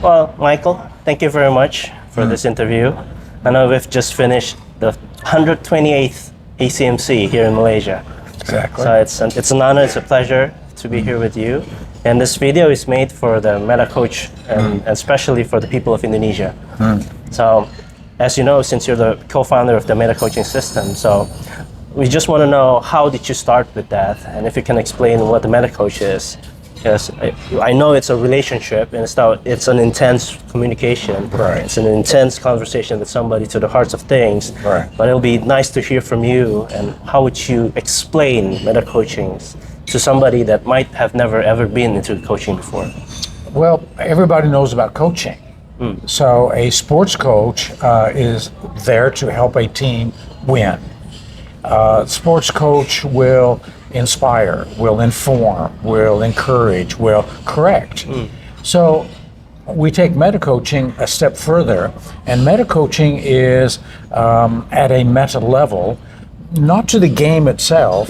Well, Michael, thank you very much for this interview. I know we've just finished the 128th ACMC here in Malaysia. Exactly. So it's an honor, it's a pleasure to be here with you. And this video is made for the Meta-Coach and especially for the people of Indonesia. So, as you know, since you're the co-founder of the Meta-Coaching system, so we just want to know, how did you start with that? And if you can explain what the Meta-Coach is. Because I know it's a relationship and it's an intense communication. Right. It's an intense conversation with somebody to the hearts of things. Right. But it'll be nice to hear from you. And how would you explain Meta-Coaching to somebody that might have never ever been into coaching before? Well, everybody knows about coaching. So a sports coach is there to help a team win. Sports coach will inspire, will inform, will encourage, will correct. So we take meta-coaching a step further, and meta-coaching is at a meta level, not to the game itself,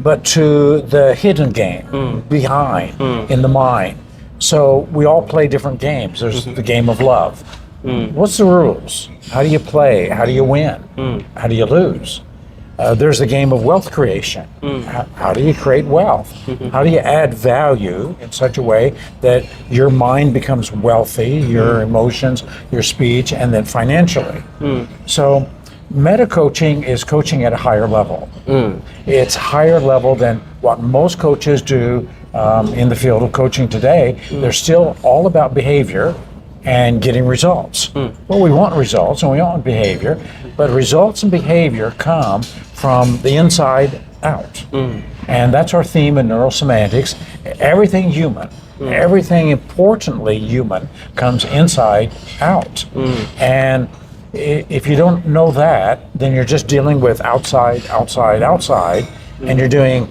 but to the hidden game behind in the mind. So we all play different games. There's the game of love. What's the rules? How do you play? How do you win? How do you lose? There's the game of wealth creation. How do you create wealth? How do you add value in such a way that your mind becomes wealthy, your emotions, your speech, and then financially? So meta-coaching is coaching at a higher level. It's higher level than what most coaches do in the field of coaching today. They're still all about behavior and getting results. Well, we want results and we want behavior, but results and behavior come from the inside out. And that's our theme in Neuro-Semantics. Everything human, everything importantly human, comes inside out. And if you don't know that, then you're just dealing with outside, and you're doing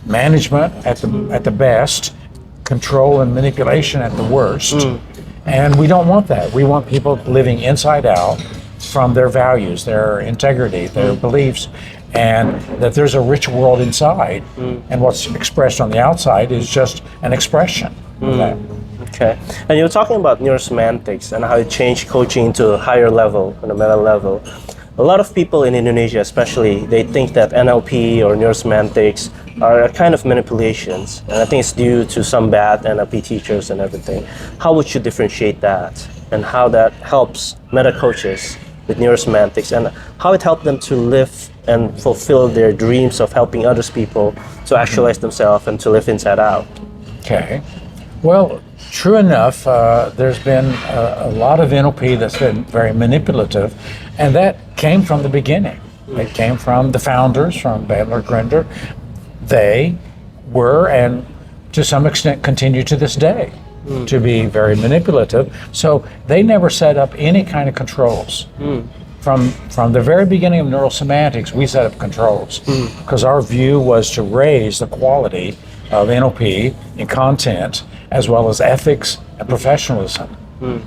management at the best, control and manipulation at the worst. And we don't want that. We want people living inside out from their values, their integrity, their beliefs, and that there's a rich world inside. And what's expressed on the outside is just an expression of that. Okay. And you were talking about neurosemantics and how it changed coaching to a higher level, on a meta level. A lot of people in Indonesia especially, they think that NLP or neurosemantics are a kind of manipulations. And I think it's due to some bad NLP teachers and everything. How would you differentiate that? And how that helps meta coaches with neurosemantics, and how it helped them to live and fulfill their dreams of helping others people to actualize themselves and to live inside out? Okay. Well, true enough, there's been a lot of NLP that's been very manipulative, and that came from the beginning. It came from the founders, from Bandler Grinder. They were, and to some extent continue to this day, to be very manipulative. So they never set up any kind of controls. From the very beginning of Neuro-Semantics, we set up controls because our view was to raise the quality of NLP in content as well as ethics and professionalism.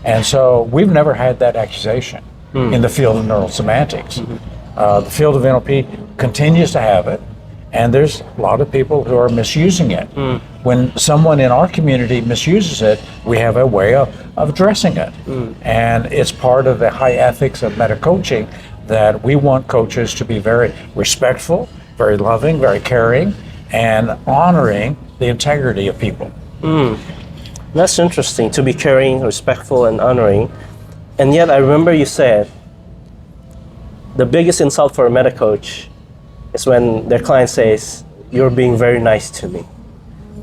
And so we've never had that accusation in the field of Neuro-Semantics. The field of NLP continues to have it, and there's a lot of people who are misusing it. When someone in our community misuses it, we have a way of addressing it. And it's part of the high ethics of meta-coaching that we want coaches to be very respectful, very loving, very caring, and honoring the integrity of people. That's interesting, to be caring, respectful, and honoring. And yet I remember you said the biggest insult for a meta coach is when their client says, "You're being very nice to me."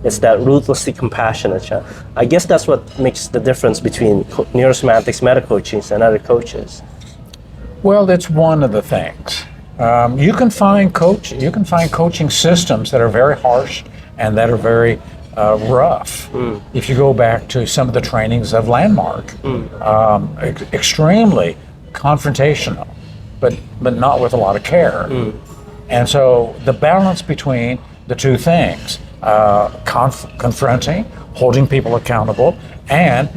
It's that ruthlessly compassionate. I guess that's what makes the difference between neurosemantics, meta-coaching, and other coaches. Well, it's one of the things. You can find coaching systems that are very harsh and that are very rough. If you go back to some of the trainings of Landmark, extremely confrontational, but not with a lot of care. And so the balance between the two things, confronting, holding people accountable, and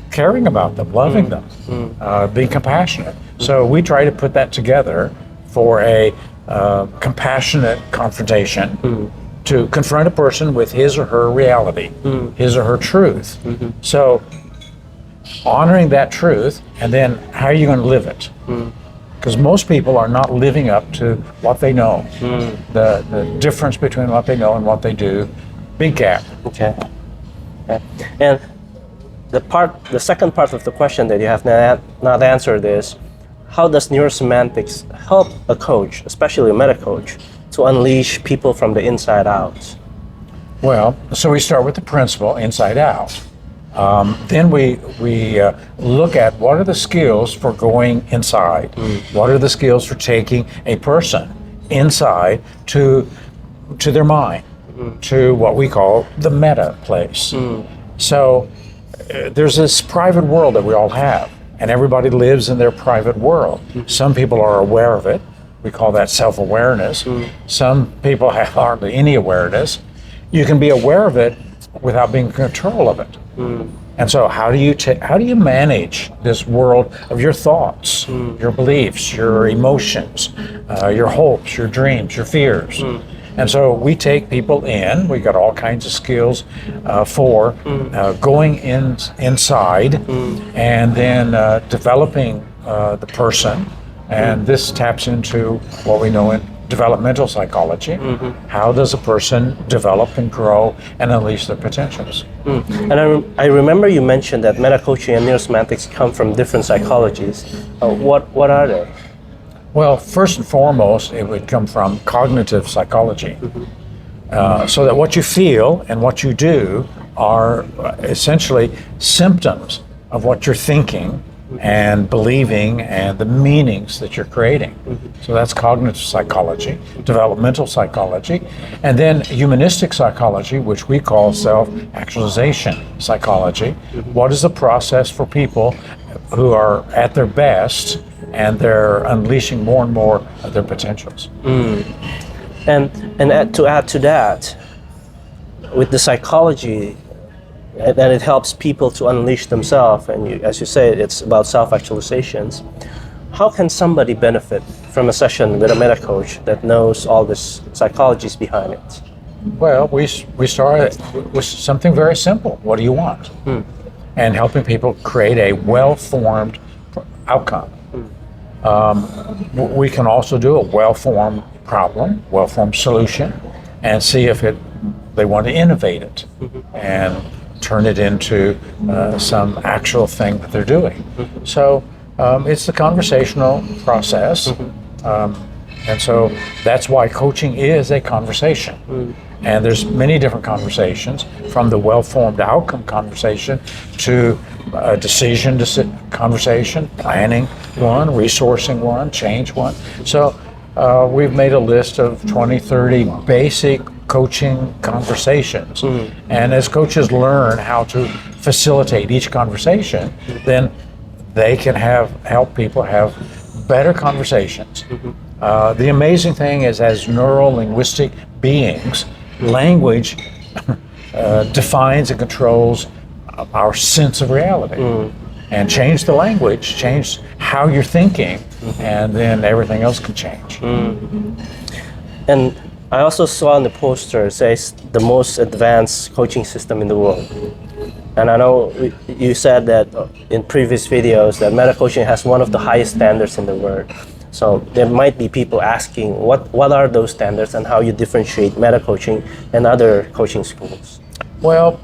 caring about them, loving them, being compassionate. So we try to put that together for a compassionate confrontation to confront a person with his or her reality, his or her truth. So honoring that truth, and then how are you going to live it? Because most people are not living up to what they know. The difference between what they know and what they do, big gap. Okay. And the second part of the question that you have not answered is, how does neurosemantics help a coach, especially a meta-coach, to unleash people from the inside out? Well, so we start with the principle, inside out. Then we look at what are the skills for going inside. What are the skills for taking a person inside to their mind, to what we call the meta place. So there's this private world that we all have, and everybody lives in their private world. Some people are aware of it. We call that self-awareness. Some people have hardly any awareness. You can be aware of it without being in control of it. And so how do you manage this world of your thoughts, your beliefs, your emotions, your hopes, your dreams, your fears? And so we take people in. We got all kinds of skills for going inside and then developing the person. And this taps into what we know in developmental psychology. How does a person develop and grow and unleash their potentials? And I remember you mentioned that meta-coaching and neurosemantics come from different psychologies. What are they? Well, first and foremost, it would come from cognitive psychology. So that what you feel and what you do are essentially symptoms of what you're thinking and believing and the meanings that you're creating. So that's cognitive psychology, developmental psychology, and then humanistic psychology, which we call self-actualization psychology. What is the process for people who are at their best and they're unleashing more and more of their potentials? And to add to that, with the psychology, and it helps people to unleash themselves, and as you say, it's about self-actualizations. How can somebody benefit from a session with a meta-coach that knows all this psychologies behind it? Well, we start with something very simple. What do you want? And helping people create a well-formed outcome. We can also do a well-formed problem, well-formed solution, and see if they want to innovate it and turn it into some actual thing that they're doing. So it's the conversational process. And so that's why coaching is a conversation. And there's many different conversations, from the well-formed outcome conversation to decision conversation, planning one, resourcing one, change one. So we've made a list of 20, 30 basic coaching conversations. And as coaches learn how to facilitate each conversation, then they can help people have better conversations. The amazing thing is, as neuro-linguistic beings, language defines and controls our sense of reality. And change the language, change how you're thinking, and then everything else can change. And I also saw on the poster, it says the most advanced coaching system in the world. And I know you said that in previous videos that meta-coaching has one of the highest standards in the world. So there might be people asking, what are those standards and how you differentiate meta-coaching and other coaching schools? Well,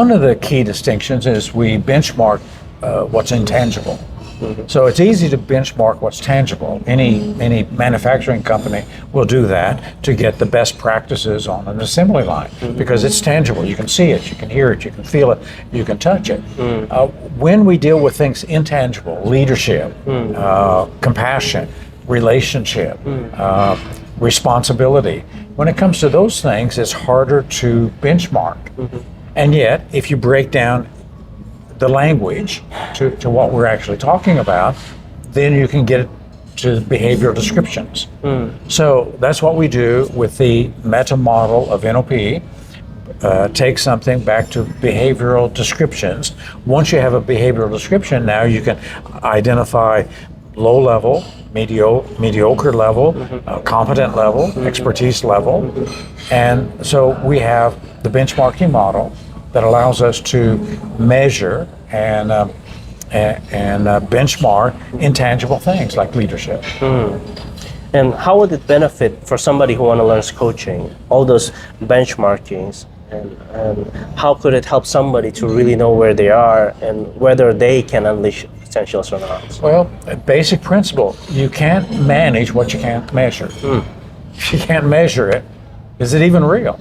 one of the key distinctions is we benchmark what's intangible. So it's easy to benchmark what's tangible. Any manufacturing company will do that to get the best practices on an assembly line because it's tangible. You can see it, you can hear it, you can feel it, you can touch it. When we deal with things intangible, leadership, compassion, relationship, responsibility, when it comes to those things, it's harder to benchmark. And yet, if you break down the language to what we're actually talking about, then you can get it to behavioral descriptions. So that's what we do with the meta model of NLP. Take something back to behavioral descriptions. Once you have a behavioral description, now you can identify low level, mediocre level, competent level, expertise level. And so we have the benchmarking model that allows us to measure and and benchmark intangible things like leadership. And how would it benefit for somebody who want to learn coaching, all those benchmarkings, and how could it help somebody to really know where they are and whether they can unleash potentials or not? Well, a basic principle, you can't manage what you can't measure. If you can't measure it, is it even real?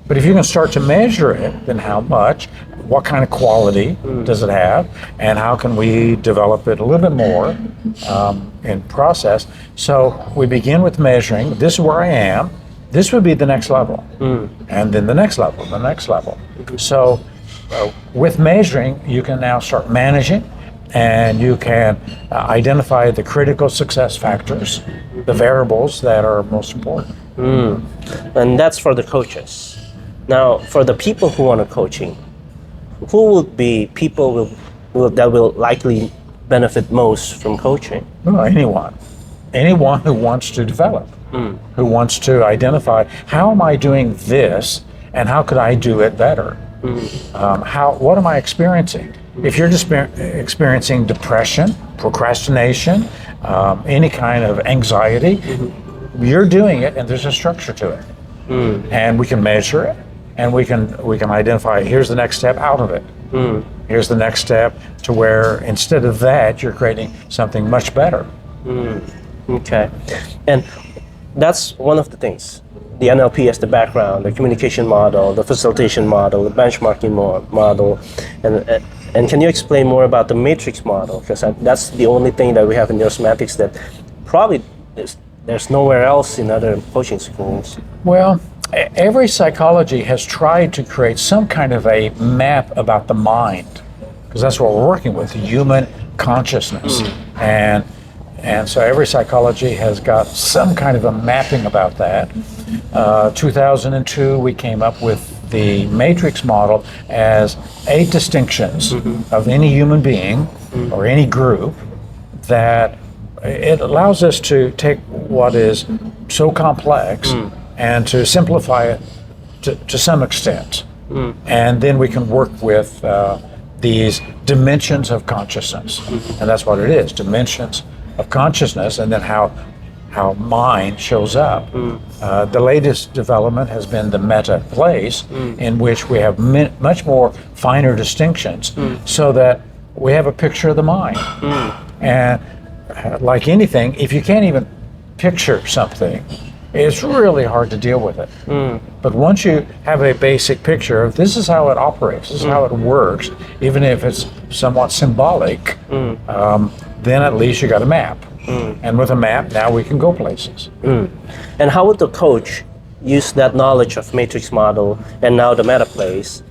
But if you can start to measure it, then how much, what kind of quality does it have, and how can we develop it a little bit more in process? So we begin with measuring, this is where I am, this would be the next level, and then the next level, the next level. So with measuring, you can now start managing, and you can identify the critical success factors, the variables that are most important. And that's for the coaches. Now, for the people who want to coaching, who would be people that will likely benefit most from coaching? Well, anyone who wants to develop, who wants to identify, how am I doing this and how could I do it better? What am I experiencing? If you're experiencing depression, procrastination, any kind of anxiety, you're doing it and there's a structure to it. And we can measure it, and we can identify, here's the next step out of it. Here's the next step to where instead of that, you're creating something much better. Okay. And that's one of the things. The NLP as the background, the communication model, the facilitation model, the benchmarking model. And can you explain more about the matrix model? Because that's the only thing that we have in Neuro-Semantics that probably there's nowhere else in other coaching schools. Well, every psychology has tried to create some kind of a map about the mind, because that's what we're working with, human consciousness. And so every psychology has got some kind of a mapping about that. 2002, we came up with the matrix model as 8 distinctions of any human being or any group, that it allows us to take what is so complex and to simplify it to some extent. And then we can work with these dimensions of consciousness. And that's what it is, dimensions of consciousness, and then how mind shows up. The latest development has been the meta-place, in which we have much more finer distinctions, so that we have a picture of the mind. And like anything, if you can't even picture something, it's really hard to deal with it. But once you have a basic picture of this is how it operates, this is how it works, even if it's somewhat symbolic, then at least you got a map. And with a map, now we can go places. And how would the coach use that knowledge of matrix model and now the meta-place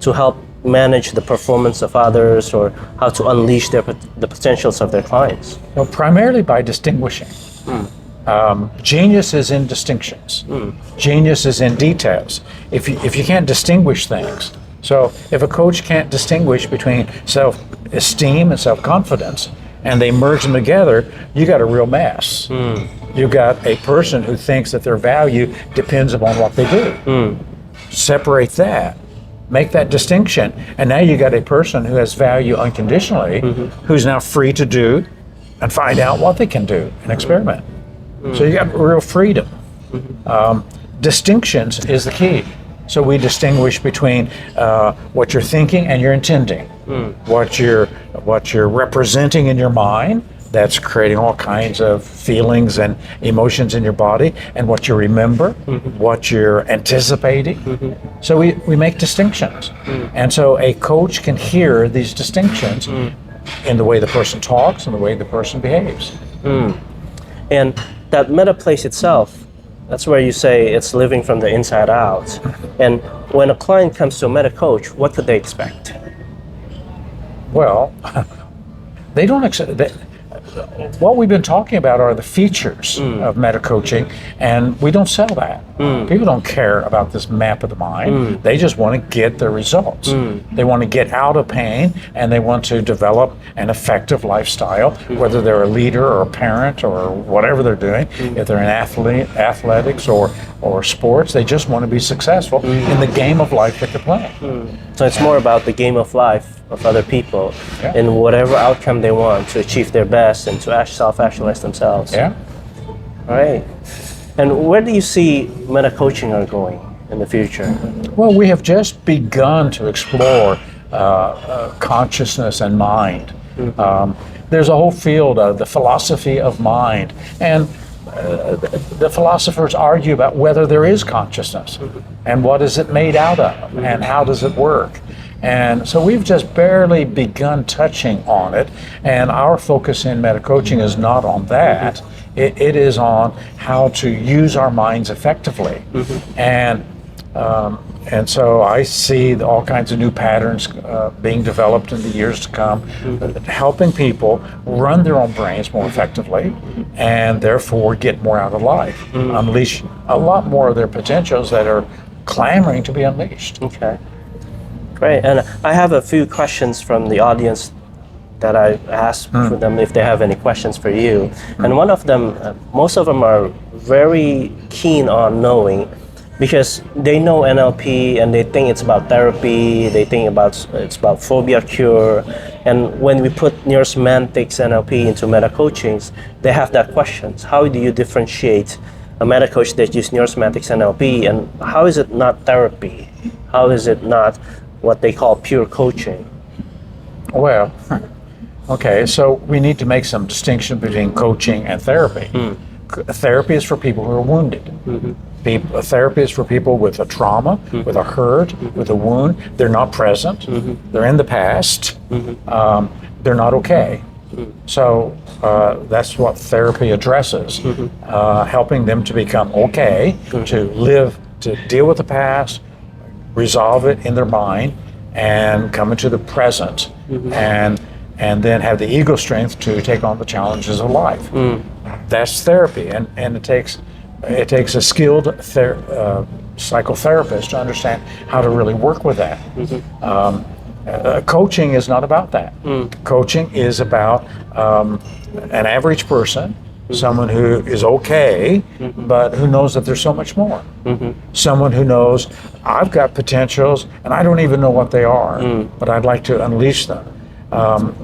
to help manage the performance of others, or how to unleash the potentials of their clients? Well, primarily by distinguishing. Genius is in distinctions. Genius is in details. If you can't distinguish things, so if a coach can't distinguish between self-esteem and self-confidence, and they merge them together, you got a real mess. You got a person who thinks that their value depends upon what they do. Separate that, make that distinction, and now you got a person who has value unconditionally, who's now free to do and find out what they can do and experiment. So you got real freedom. Distinctions is the key. So we distinguish between what you're thinking and you're intending, what you're representing in your mind, that's creating all kinds of feelings and emotions in your body, and what you remember, what you're anticipating. So we make distinctions. And so a coach can hear these distinctions in the way the person talks and the way the person behaves. And that meta-place itself, that's where you say it's living from the inside out. And when a client comes to a meta-coach, what could they expect? Well, they don't accept. What we've been talking about are the features of meta-coaching, and we don't sell that. People don't care about this map of the mind. They just want to get the results. They want to get out of pain, and they want to develop an effective lifestyle, whether they're a leader or a parent or whatever they're doing. If they're in athletics or sports, they just want to be successful in the game of life that they're playing. So it's more about the game of life of other people Yeah. in whatever outcome they want to achieve their best and to self-actualize themselves. Yeah. All right. And where do you see meta-coaching are going in the future? Well, we have just begun to explore consciousness and mind. There's a whole field of the philosophy of mind, and the philosophers argue about whether there is consciousness and what is it made out of and how does it work. And so we've just barely begun touching on it, and our focus in meta-coaching is not on that. It is on how to use our minds effectively. And so I see all kinds of new patterns being developed in the years to come, helping people run their own brains more effectively and therefore get more out of life, unleash a lot more of their potentials that are clamoring to be unleashed. Okay. Great. And I have a few questions from the audience that I asked for them if they have any questions for you. And one of them, most of them are very keen on knowing, because they know NLP and they think it's about therapy, they think it's about phobia cure. And when we put Neuro-Semantics NLP into meta-coachings, they have that questions. How do you differentiate a meta-coach that uses Neuro-Semantics NLP, and how is it not therapy? How is it not what they call pure coaching? Well, okay, so we need to make some distinction between coaching and therapy. Therapy is for people who are wounded. Therapy is for people with a trauma, with a hurt, with a wound. They're not present. They're in the past. They're not okay. So that's what therapy addresses, helping them to become okay, to live, to deal with the past, resolve it in their mind, and come into the present, and then have the ego strength to take on the challenges of life. That's therapy, and it takes a skilled psychotherapist to understand how to really work with that. Coaching is not about that. Coaching is about an average person, someone who is okay, but who knows that there's so much more. Someone who knows, I've got potentials and I don't even know what they are, but I'd like to unleash them.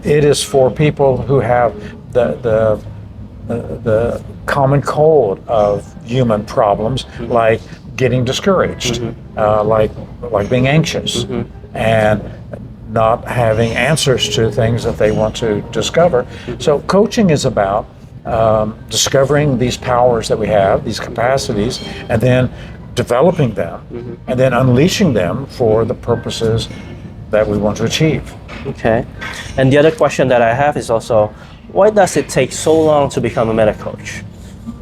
It is for people who have the common cold of human problems, like getting discouraged, like being anxious, and not having answers to things that they want to discover. So coaching is about discovering these powers that we have, these capacities, and then developing them, and then unleashing them for the purposes that we want to achieve. Okay. And the other question that I have is also, why does it take so long to become a meta coach?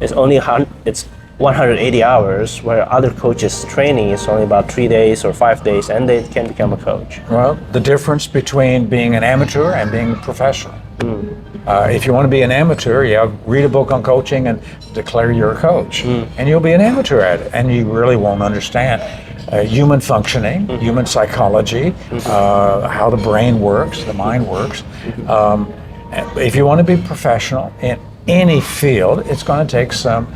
It's 180 hours, where other coaches' training is only about 3 days or 5 days, and they can become a coach. Well, the difference between being an amateur and being a professional. If you want to be an amateur, read a book on coaching and declare you're a coach, and you'll be an amateur at it, and you really won't understand human functioning, human psychology, how the brain works, the mind works. If you want to be professional in any field, it's going to take some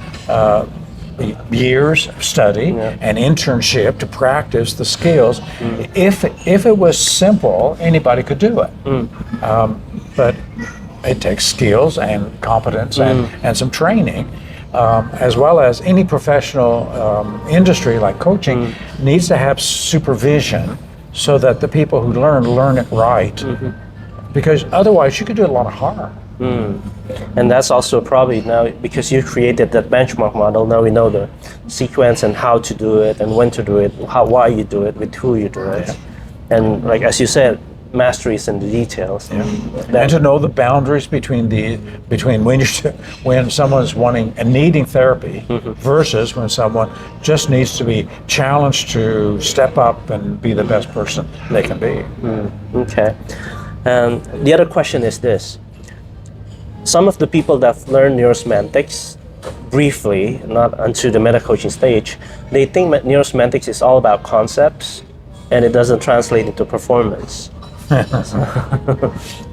years of study and internship to practice the skills. If it was simple, anybody could do it. But it takes skills and competence and some training, as well as any professional industry like coaching needs to have supervision so that the people who learn it right. Because otherwise you could do a lot of harm. And that's also probably now, because you created that benchmark model, now we know the sequence and how to do it and when to do it, why you do it, with who you do it. And like, as you said, mastery is in the details. And to know the boundaries between when someone's wanting and needing therapy versus when someone just needs to be challenged to step up and be the best person they can be. Okay. And the other question is this. Some of the people that learn Neuro-Semantics briefly, not until the meta-coaching stage, they think that Neuro-Semantics is all about concepts and it doesn't translate into performance.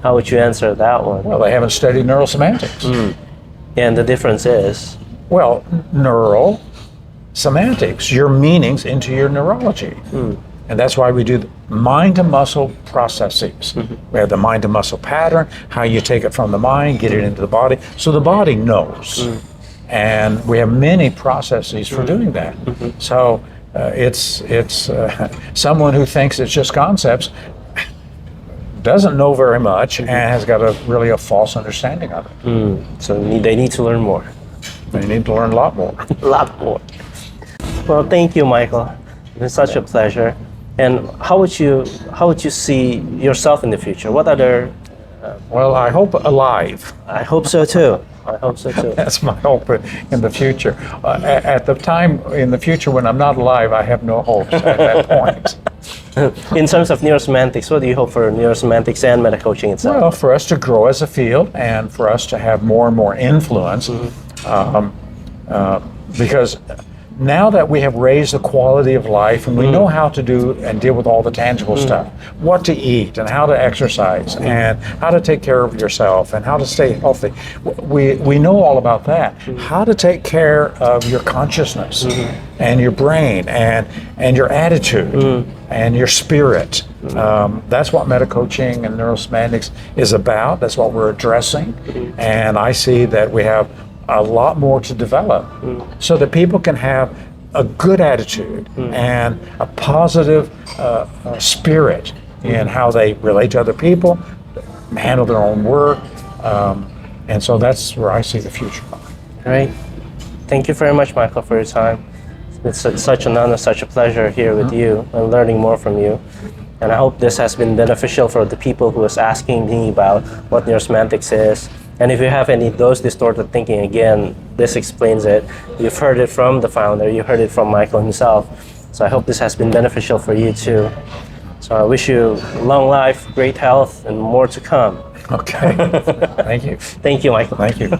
How would you answer that one? Well, they haven't studied Neuro-Semantics. And the difference is? Well, neural semantics, your meanings into your neurology. And that's why we do the mind to muscle processes. We have the mind to muscle pattern, how you take it from the mind, get it into the body, so the body knows. And we have many processes for doing that. So it's someone who thinks it's just concepts doesn't know very much and has got really a false understanding of it. So they need to learn more. They need to learn a lot more. A lot more. Well, thank you, Michael. It's been such a pleasure. And how would you see yourself in the future? What other? Well, I hope alive. I hope so too. I hope so too. That's my hope in the future. At the time in the future when I'm not alive, I have no hopes at that point. In terms of Neuro-Semantics, what do you hope for Neuro-Semantics and Meta-Coaching itself? Well, for us to grow as a field and for us to have more and more influence, because now that we have raised the quality of life and we know how to do and deal with all the tangible stuff, what to eat and how to exercise and how to take care of yourself and how to stay healthy, we know all about that. How to take care of your consciousness and your brain and your attitude and your spirit. That's what meta-coaching and neurosemantics is about. That's what we're addressing. And I see that we have a lot more to develop so that people can have a good attitude and a positive spirit in how they relate to other people, handle their own work, and so that's where I see the future. All right. Thank you very much, Michael, for your time. It's such an honor, such a pleasure here with you and learning more from you. And I hope this has been beneficial for the people who was asking me about what neurosemantics is. And if you have any of those distorted thinking, again, this explains it. You've heard it from the founder, you heard it from Michael himself. So I hope this has been beneficial for you too. So I wish you long life, great health, and more to come. Okay. Thank you. Thank you, Michael. Thank you.